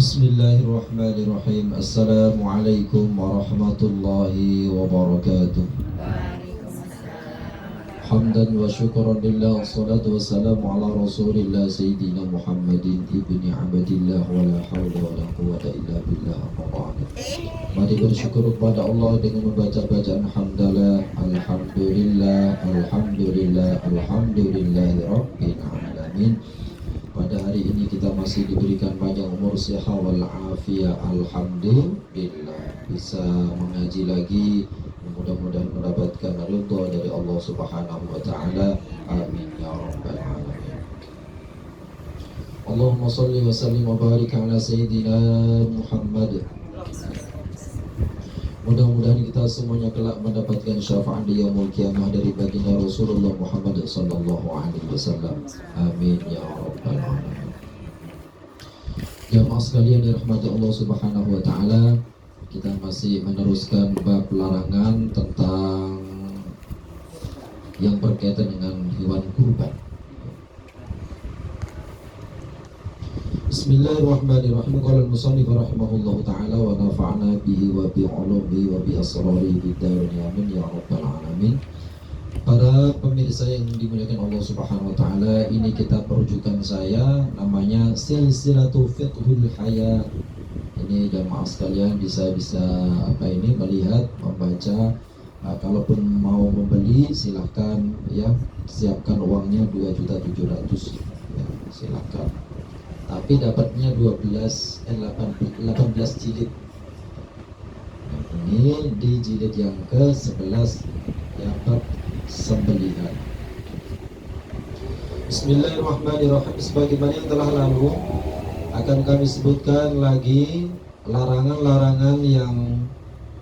Bismillahirrahmanirrahim. Assalamualaikum warahmatullahi wabarakatuh. Hamdan wa syukran lillah, wassalatu wassalamu ala rasulillah Sayyidina Muhammadin ibni abdillah, wa la hawla wa la quwwata illa billah, amma ba'du. Mari bersyukur kepada Allah dengan membaca bacaan hamdalah. Alhamdulillah, alhamdulillah, alhamdulillahi rabbil alamin. Pada hari ini kita masih diberikan panjang umur, sehat wal afiyah, alhamdulillah. Bisa mengaji lagi, mudah-mudahan mendapatkan ridha dari Allah Subhanahu wa taala. Amin ya rabbal alamin. Allahumma shalli wa sallim wa barik ala sayyidina Muhammad. Mudah-mudahan kita semuanya kelak mendapatkan syafaat di yaumul qiyamah dari baginda Rasulullah Muhammad sallallahu alaihi wasallam. Amin ya rabbal alamin. Jamaah sekalian dirahmati Allah Subhanahu wa taala, kita masih meneruskan bab larangan tentang yang berkaitan dengan hewan kurban. Bismillahirrahmanirrahim. Qala al-musannif rahimahullahu taala wa nafa'na bihi wa bi 'ulumihi wa bi asrarihi bid darin amin ya rabbal alamin. Para pemirsa yang dimuliakan Allah Subhanahu wa taala, ini kitab rujukan saya, namanya Silsilatu Fiqhul Hayat. Ini jamaah sekalian bisa melihat, membaca. Kalaupun mau membeli silahkan ya, siapkan uangnya 2.700.000 ya, silahkan. Tapi dapatnya 18 jilid. Ini di jilid yang ke-11 dapat sembelihan. Bismillahirrahmanirrahim. Sebagaimana yang telah lalu, akan kami sebutkan lagi larangan-larangan yang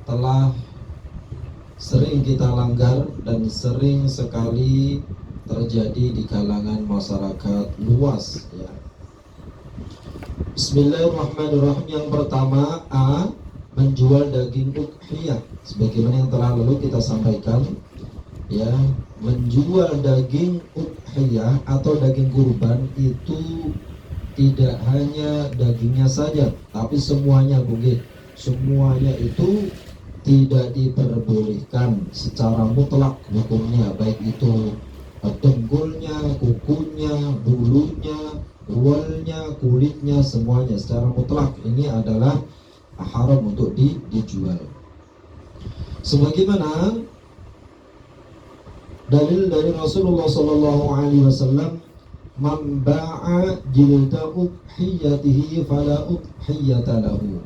telah sering kita langgar dan sering sekali terjadi di kalangan masyarakat luas ya. Bismillahirrahmanirrahim. Yang pertama, A. Menjual daging udhiyah. Sebagaimana yang telah lalu kita sampaikan ya, menjual daging udhiyah atau daging kurban itu tidak hanya dagingnya saja, tapi semuanya boleh. Semuanya itu tidak diperbolehkan secara mutlak hukumnya, baik itu dengkulnya, kukunya, bulunya, rualnya, kulitnya, semuanya secara mutlak ini adalah haram untuk dijual. Sebagaimana dalil dari Rasulullah sallallahu alaihi wasallam, man ba'a jilda udhiyatihi fala udhiyata lahu.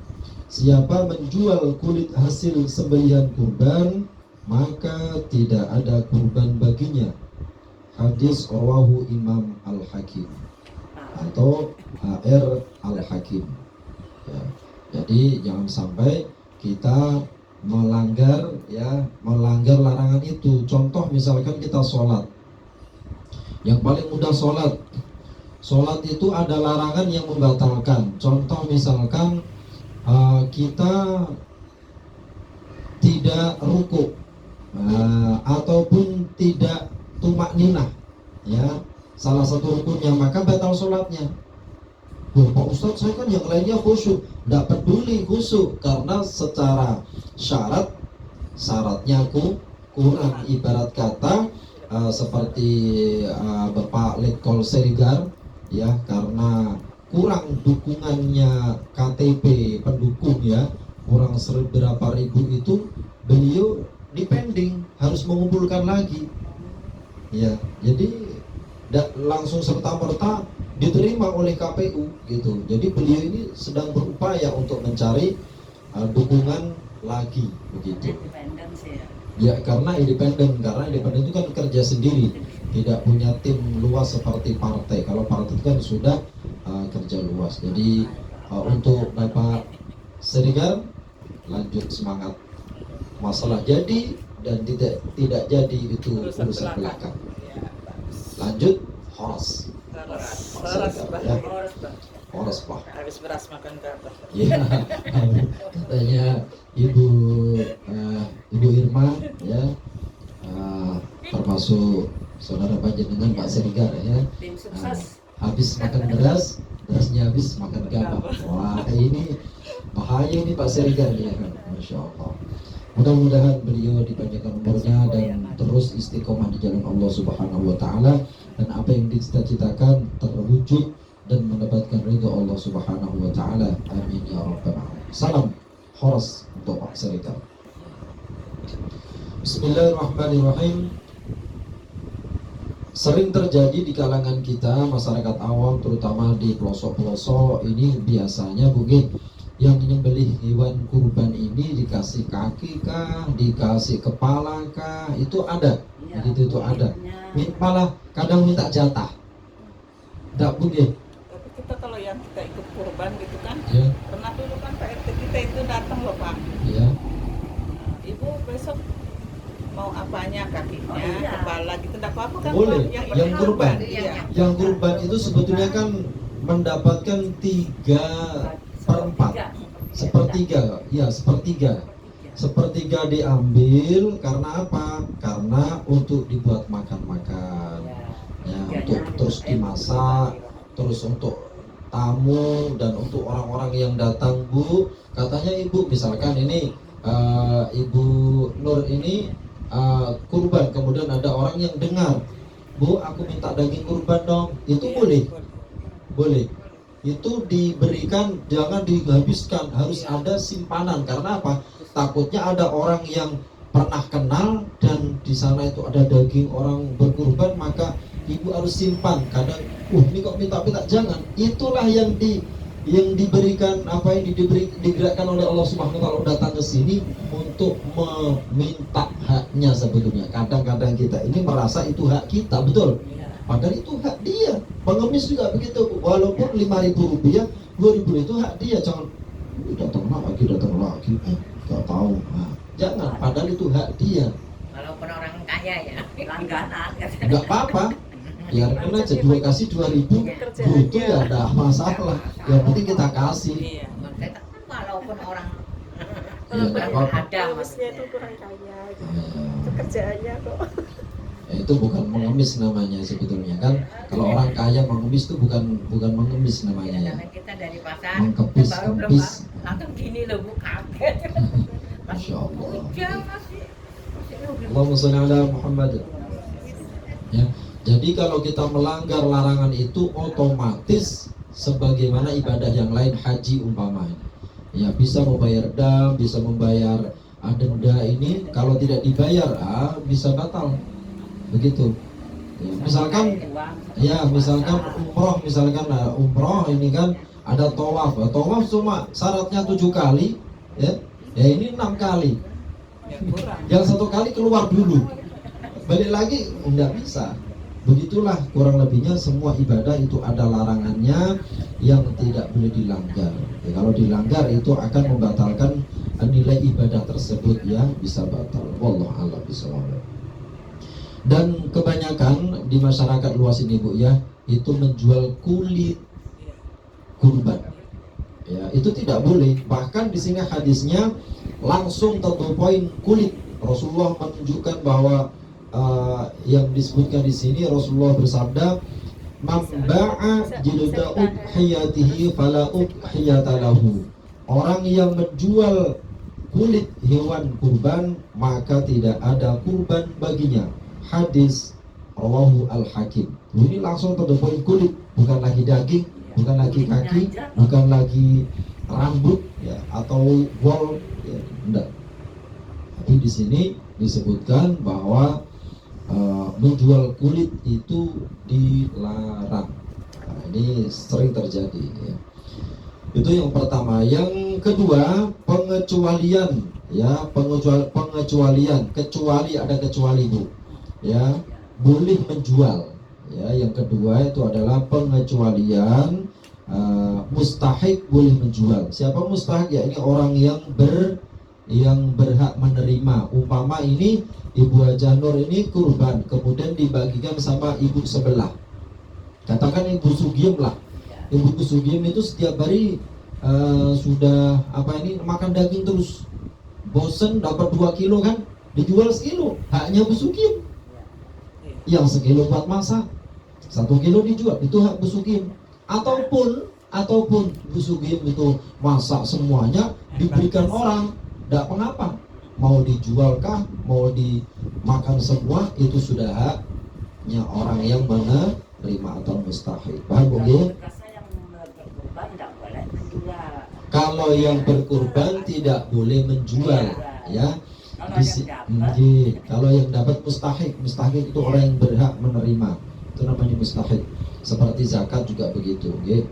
Siapa menjual kulit hasil sembelihan kurban, maka tidak ada kurban baginya. Hadis rawahu Imam Al-Hakim atau HR Al-Hakim ya. Jadi jangan sampai kita melanggar larangan itu. Contoh misalkan kita sholat, yang paling mudah sholat itu ada larangan yang membatalkan. Contoh misalkan kita tidak ruku ataupun tidak tumak ninah ya, salah satu rukunnya, maka batal sholatnya. Pak Ustadz, saya kan yang lainnya khusyuk. Tidak peduli khusyuk, karena secara syaratnya kurang. Ibarat kata seperti Bapak Letkol Serigar ya, karena kurang dukungannya KTP pendukung ya, kurang berapa ribu itu, beliau dipending, harus mengumpulkan lagi ya. Jadi langsung serta-merta diterima oleh KPU gitu. Jadi beliau ini sedang berupaya untuk mencari dukungan lagi begitu. Ya, karena independen itu kan kerja sendiri, tidak punya tim luas seperti partai. Kalau partai itu kan sudah kerja luas. Jadi untuk Bapak Serigar, lanjut semangat. Masalah jadi dan tidak jadi itu urusan belakang. Lanjut horos. Ya. Horos Pak. Habis beras makan ke apa? Ya, katanya Ibu Irma ya, termasuk saudara panjenengan Pak Serigar ya. Tim sukses. Habis makan beras, berasnya habis makan gabah. Wah, ini bahaya ini Pak Siregar ya kan, Masya Allah. Mudah-mudahan beliau dipanjangkan umurnya dan terus istiqomah di jalan Allah Subhanahu wa taala, dan apa yang dicita-citakan terwujud dan mendapatkan ridha Allah Subhanahu wa taala. Amin ya rabbal alamin. Salam horas untuk Pak Siregar. Bismillahirrahmanirrahim. Sering terjadi di kalangan kita, masyarakat awam, terutama di pelosok-pelosok ini biasanya mungkin yang menyembelih hewan kurban ini dikasih kaki kah, dikasih kepala kah, itu ada, begitu itu ada. Malah kadang minta jatah, tidak boleh. Tapi kita kalau yang kita ikut kurban gitu kan, Ya, pernah dulu kan Pak RT kita itu datang loh Pak. ya, Ibu besok mau apanya, kakinya, Oh, iya. kepala gitu, tidak apa-apa kan boleh. Pak? Yang kurban, Iya. yang kurban itu sebetulnya kan mendapatkan 3/4, sepertiga, ya sepertiga diambil karena apa? Karena untuk dibuat makan-makan, ya, untuk terus dimasak, terus untuk tamu dan untuk orang-orang yang datang. Bu, katanya ibu, misalkan ini Ibu Nur ini kurban, kemudian ada orang yang dengar, Bu, aku minta daging kurban dong, itu boleh, boleh. Itu diberikan, jangan dihabiskan, harus ada simpanan. Karena apa? Takutnya ada orang yang pernah kenal dan di sana itu ada daging orang berkurban, maka ibu harus simpan. Kadang, ini kok minta-minta, jangan. Itulah yang diberikan, apa yang digerakkan oleh Allah Subhanahu wa taala datang ke sini untuk meminta haknya sebetulnya. Kadang-kadang kita ini merasa itu hak kita, betul? Padahal itu hak dia. Pengemis juga begitu, walaupun 5.000 rupiah, 2.000 itu hak dia. Jangan datang lagi, gak tahu. Nah, jangan, padahal itu hak dia. Walaupun orang kaya ya, langganan. Gak apa-apa, biarkan aja, kasih 2.000 bruto ya, ada masalah. Yang penting kita kasih. Iya. Walaupun orang Ya, gak apa-apa. ada Pengemisnya itu kurang kaya gitu. Ya. Itu kerjaannya kok. Itu bukan mengemis namanya sebetulnya kan. Kalau orang kaya mengemis itu bukan mengemis namanya ya. Karena kita dari pasar Mengkepis, baru belum kempis. langsung gini loh, Bu, kaget. Masya Allah. Hujan masih Allahumma sholli ala Muhammad. Ya, jadi kalau kita melanggar larangan itu otomatis sebagaimana ibadah yang lain, haji umpamanya. Ya, bisa membayar dam, bisa membayar denda ini, kalau tidak dibayar bisa batal. Begitu. Ya, misalkan umroh, umroh ini kan ada tawaf. Tawaf cuma syaratnya 7 kali, ya. Ya ini 6 kali. Ya, kurang. Yang 1 kali keluar dulu, balik lagi nggak bisa. Begitulah kurang lebihnya semua ibadah itu ada larangannya yang tidak boleh dilanggar. Ya, kalau dilanggar itu akan membatalkan nilai ibadah tersebut, ya, bisa batal. Wallahu a'lam bishawab. Dan kebanyakan di masyarakat luas ini, Bu, ya, itu menjual kulit kurban. Ya, itu tidak boleh. Bahkan di sini hadisnya langsung to the point, kulit. Rasulullah menunjukkan bahwa yang disebutkan di sini, Rasulullah bersabda, "Man ba'a jilda udhiyatihi fala udhiyata lahu." Orang yang menjual kulit hewan kurban, maka tidak ada kurban baginya. Hadis rawahu al-Hakim. Ini langsung to the point, kulit, bukan lagi daging, bukan lagi kaki, bukan lagi rambut, ya, atau wol, ya, enggak. Tapi di sini disebutkan bahwa menjual kulit itu dilarang. Nah, ini sering terjadi, ya. Itu yang pertama. Yang kedua, pengecualian, ya, pengecualian, kecuali ada kecuali, Bu, ya, boleh menjual, ya. Yang kedua itu adalah pengecualian, mustahik boleh menjual. Siapa mustahik? Ya, ini orang yang berhak menerima. Umpama ini Ibu Hajah Nur ini kurban, kemudian dibagikan sama ibu sebelah. Katakan Ibu Sugiem lah. Ibu Sugiem itu setiap hari sudah makan daging terus, bosen, dapat 2 kilo kan, dijual sekilo, haknya Bu Sugiem. Yang sekilo buat masak, 1 kilo dijual, itu hak Bu Sugiem. Ataupun ataupun Bu Sugiem itu masak semuanya diberikan orang, tidak mengapa. Mau dijualkah, mau dimakan semua, itu sudah haknya orang yang menerima atau mustahik. Paham Bu? Rasa yang berkorban tidak boleh menjual. Kalau yang berkurban tidak boleh menjual, ya. Kalau yang dapat, Kalau yang dapat mustahik itu orang yang berhak menerima, itu namanya mustahik. Seperti zakat juga begitu, ya.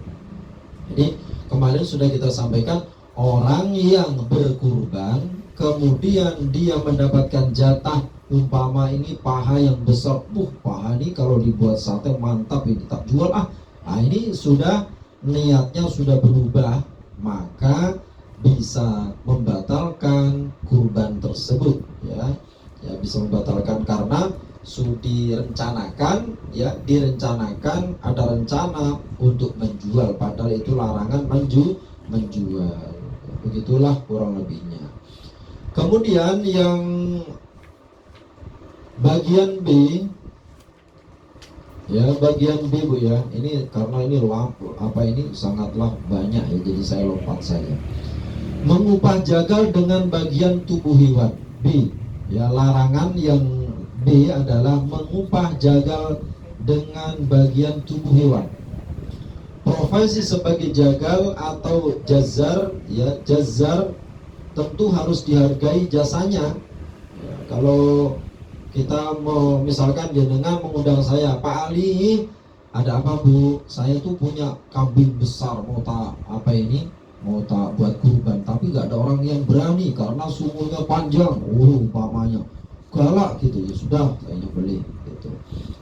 Jadi kemarin sudah kita sampaikan, orang yang berkurban kemudian dia mendapatkan jatah, umpama ini paha yang besar, paha ini kalau dibuat sate mantap, ini tak jual nah ini sudah niatnya sudah berubah, maka bisa membatalkan kurban tersebut, ya bisa membatalkan karena sudah direncanakan ada rencana untuk menjual, padahal itu larangan menjual. Begitulah kurang lebihnya. Kemudian yang bagian B, ya bagian B Bu ya, ini karena ini sangatlah banyak ya, jadi saya lompat saja. Mengupah jagal dengan bagian tubuh hewan. B, ya larangan yang B adalah mengupah jagal dengan bagian tubuh hewan. Profesi sebagai jagal atau jazar, ya jazar tentu harus dihargai jasanya. Ya, kalau kita mau misalkan jenengan mengundang saya, Pak Ali, ada apa Bu? Saya tuh punya kambing besar mau tak buat kurban, tapi nggak ada orang yang berani karena sumurnya panjang, umpamanya galak gitu, ya sudah saya beli gitu.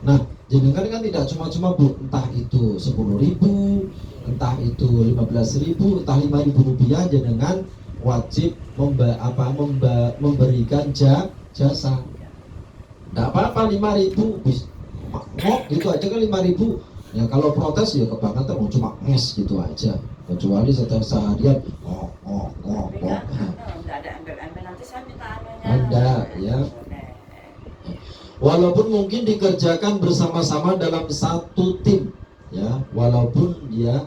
Nah jenengan kan tidak cuma-cuma Bu, entah itu 10.000, entah itu 15.000, entah 5.000 rupiah, jenengan wajib memberikan jasa. Tidak apa-apa 5.000 gitu aja kan 5.000. Ya kalau protes ya kebangetan, cuma gitu aja. Kecuali setiap seharian enggak ada ambil nanti saya minta anunya. Ada ya. Walaupun mungkin dikerjakan bersama-sama dalam satu tim, ya walaupun dia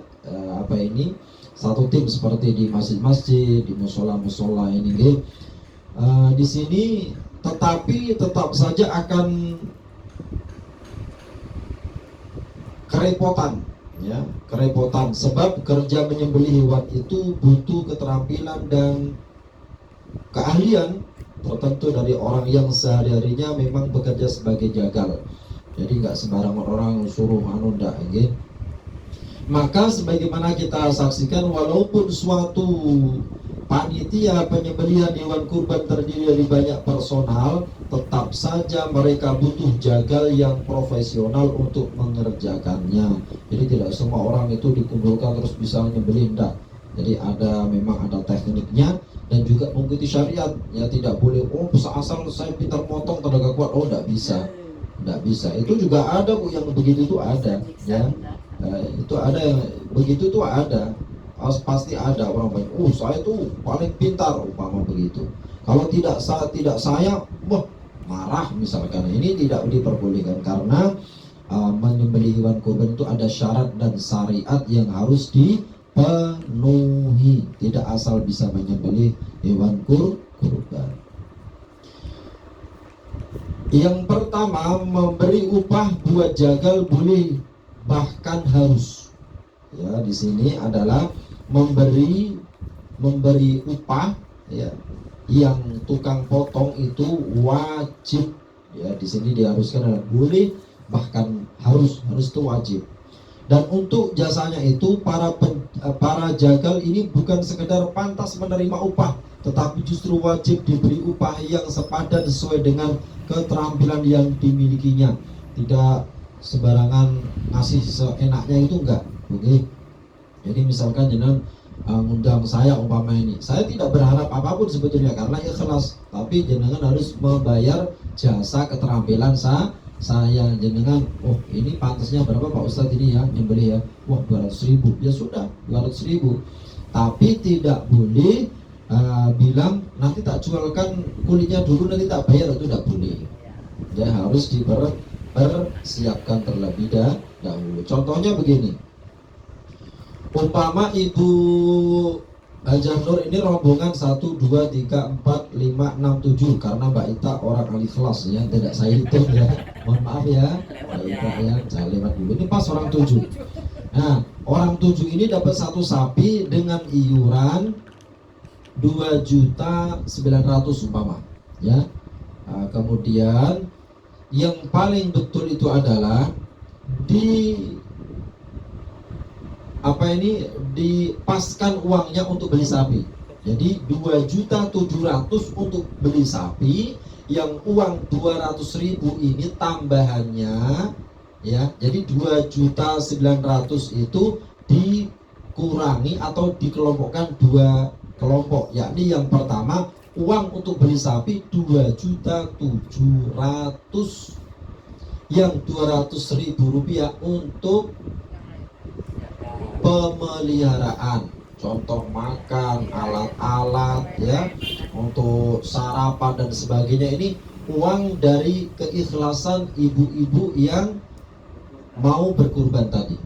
satu tim seperti di masjid-masjid, di musola-musola ini, di sini, tetapi tetap saja akan kerepotan, ya kerepotan. Sebab kerja menyembelih hewan itu butuh keterampilan dan keahlian tertentu dari orang yang sehari-harinya memang bekerja sebagai jagal. Jadi nggak sembarangan orang suruh ndak, gitu. Maka sebagaimana kita saksikan, walaupun suatu panitia penyembelihan hewan kurban terdiri dari banyak personal, tetap saja mereka butuh jagal yang profesional untuk mengerjakannya. Jadi tidak semua orang itu dikumpulkan terus bisa menyembelih, enggak. Jadi memang ada tekniknya dan juga mengikuti syariat. Ya tidak boleh asal saya pintar motong tenaga kuat, enggak bisa. Enggak bisa. Itu juga ada Bu, yang begitu itu ada, ya. Itu ada yang begitu tuh ada, pasti ada orang banyak. Saya tuh paling pintar, umpama begitu. Kalau tidak saya, marah misalkan. Ini tidak diperbolehkan karena menyembelih hewan kurban itu ada syarat dan syariat yang harus dipenuhi. Tidak asal bisa menyembelih hewan kurban. Yang pertama, memberi upah buat jagal boleh, bahkan harus. Ya, di sini adalah memberi upah, ya, yang tukang potong itu wajib. Ya, di sini diharuskan adalah boleh, bahkan harus itu wajib. Dan untuk jasanya itu para jagal ini bukan sekedar pantas menerima upah, tetapi justru wajib diberi upah yang sepadan sesuai dengan keterampilan yang dimilikinya. Tidak sembarangan ngasih seenaknya, itu enggak. Oke. Jadi misalkan jenengan ngundang saya umpama ini, saya tidak berharap apapun sebetulnya karena ikhlas, tapi jenengan harus membayar jasa keterampilan saya. Jenengan, ini pantasnya berapa Pak Ustadz ini ya nyembelih ya, 200.000, ya sudah 200.000. Tapi tidak boleh bilang nanti tak jualkan kulitnya dulu nanti tak bayar, itu tidak boleh. Ya harus dipersiapkan terlebih dahulu. Contohnya begini, Umpama Ibu Hajah Nur ini rombongan 1, 2, 3, 4, 5, 6, 7. Karena Mbak Ita orang ahli kelas ya, tidak saya hitung ya. Mohon maaf ya Mbak Ita ya, saya lewat dulu. Ini pas orang 7. Nah, orang 7 ini dapat satu sapi dengan iuran 2.900.000 umpama ya. Kemudian yang paling betul itu adalah dipaskan uangnya untuk beli sapi. Jadi 2.700.000 untuk beli sapi, yang uang 200.000 ini tambahannya ya. Jadi 2.900.000 itu dikurangi atau dikelompokkan 2 kelompok, yakni yang pertama uang untuk beli sapi 2.700.000, yang 200.000 rupiah untuk pemeliharaan, contoh makan, alat-alat ya, untuk sarapan dan sebagainya. Ini uang dari keikhlasan ibu-ibu yang mau berkurban tadi.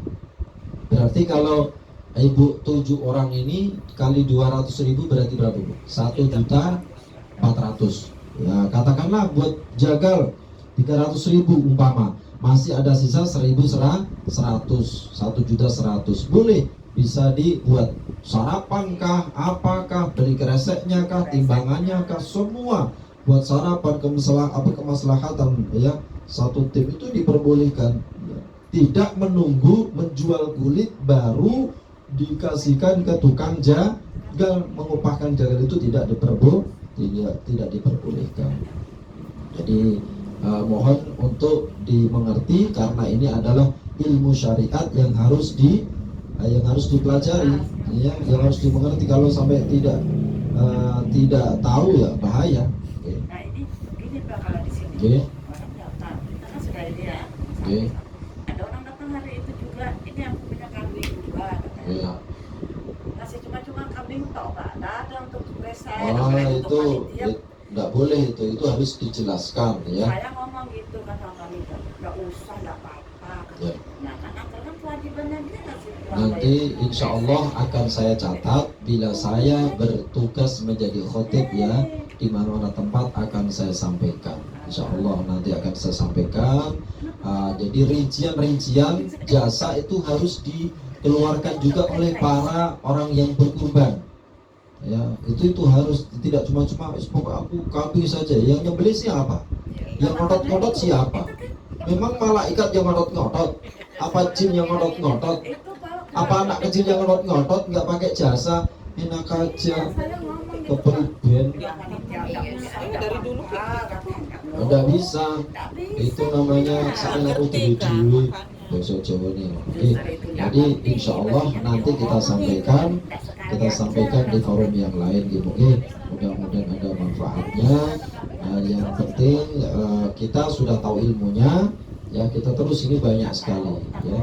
Berarti kalau Ibu 7 orang ini kali 200.000 berarti berapa Bu? 1.400.000 ya. Katakanlah buat jagal 300.000 umpama, masih ada sisa 1.100, 1.100.000. Boleh, bisa dibuat sarapan kah, apakah, beli kreseknya kah, timbangannya kah, semua buat sarapan kemaslahatan ya. Satu tim itu diperbolehkan ya. Tidak menunggu menjual kulit baru dikasihkan ke tukang jagal. Mengupahkan jagal itu tidak diperbolehkan. Jadi mohon untuk dimengerti, karena ini adalah ilmu syariat yang harus dipelajari ya, yang harus dimengerti. Kalau sampai tidak tahu ya bahaya. Okay. Nah ini gini Pak, kalau di sini orang datang, kita kan sudah lihat. Ada orang datang hari itu juga, ini yang punya kambing juga katanya. Ngasih cuma kambing tau Pak, ada untuk besar. Itu nggak boleh, itu harus dijelaskan ya. Saya ngomong gitu kan sama kami, nggak usah, nggak apa-apa. Ya. Nah kan kewajibannya dia ngasih uang. Nanti insya Allah akan saya catat bila saya bertugas menjadi khotib ya, di mana tempat akan saya sampaikan. Insya Allah nanti akan saya sampaikan. Jadi rincian jasa itu harus dikeluarkan juga oleh para orang yang berkurban. Ya, itu harus, tidak cuma aku kambing saja. Yang nyembelih siapa? Yang ngotot-ngotot siapa? Memang malaikat yang ngotot-ngotot? Apa jin yang ngotot-ngotot? Apa anak kecil yang ngotot-ngotot nggak pakai jasa? Enak aja, kepriben. Dari dulu Nggak bisa. Itu namanya saya udah dulu. Bahasa Jawa nih. Oke. Jadi insya Allah nanti kita sampaikan di forum yang lain gitu. Mudah-mudahan ada manfaatnya. Yang penting kita sudah tahu ilmunya ya, kita terus, ini banyak sekali ya.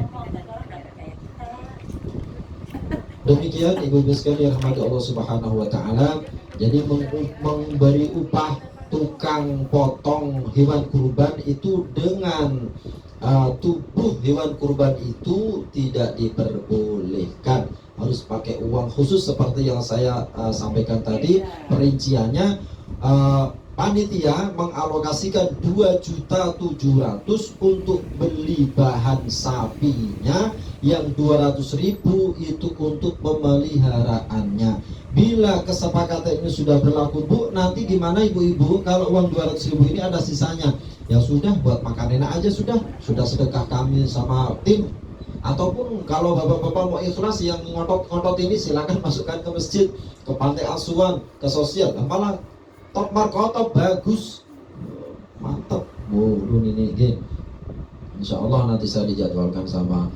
Demikian ibu-ibu sekalian yang rahmati Allah Subhanahu wa taala. Jadi memberi upah tukang potong hewan kurban itu dengan tubuh hewan kurban itu tidak diperbolehkan, harus pakai uang khusus seperti yang saya sampaikan tadi. Perinciannya panitia mengalokasikan 2.700.000 untuk beli bahan sapinya, yang 200.000 itu untuk pemeliharaannya. Bila kesepakatan ini sudah berlaku Bu, nanti gimana ibu-ibu kalau uang 200.000 ini ada sisanya? Ya sudah, buat makan enak aja, sudah sedekah kami sama tim. Ataupun kalau bapak-bapak mau ikhlas yang ngotot-ngotot ini, silakan masukkan ke masjid, ke pantai asuhan, ke sosial. Apalah top markotop bagus, mantap Bu ini. Insya Allah nanti saya dijadwalkan sama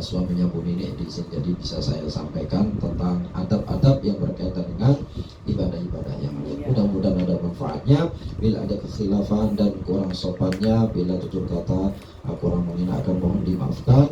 suaminya Bu Nini di sini, jadi bisa saya sampaikan tentang adab-adab yang berkaitan dengan ibadah-ibadah yang lain. Mudah-mudahan ada manfaatnya. Bila ada kekhilafan dan kurang sopannya, bila tutur kata kurang mengenakan, mohon dimaafkan.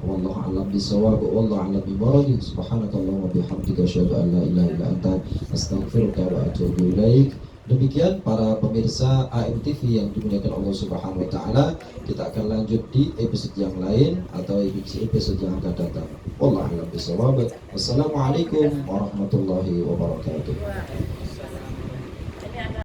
Wallahu a'lam bishawab, wallahu a'lam bimurad. Subhanakallahumma bihamdika asyhadu an la ilaha illa anta astaghfiruka wa atubu ilaik. Demikian para pemirsa AMTV yang dimuliakan Allah Subhanahu wa taala, kita akan lanjut di episode yang lain atau episode yang akan datang. Wallahu a'lam bishawab. Wassalamualaikum warahmatullahi wabarakatuh.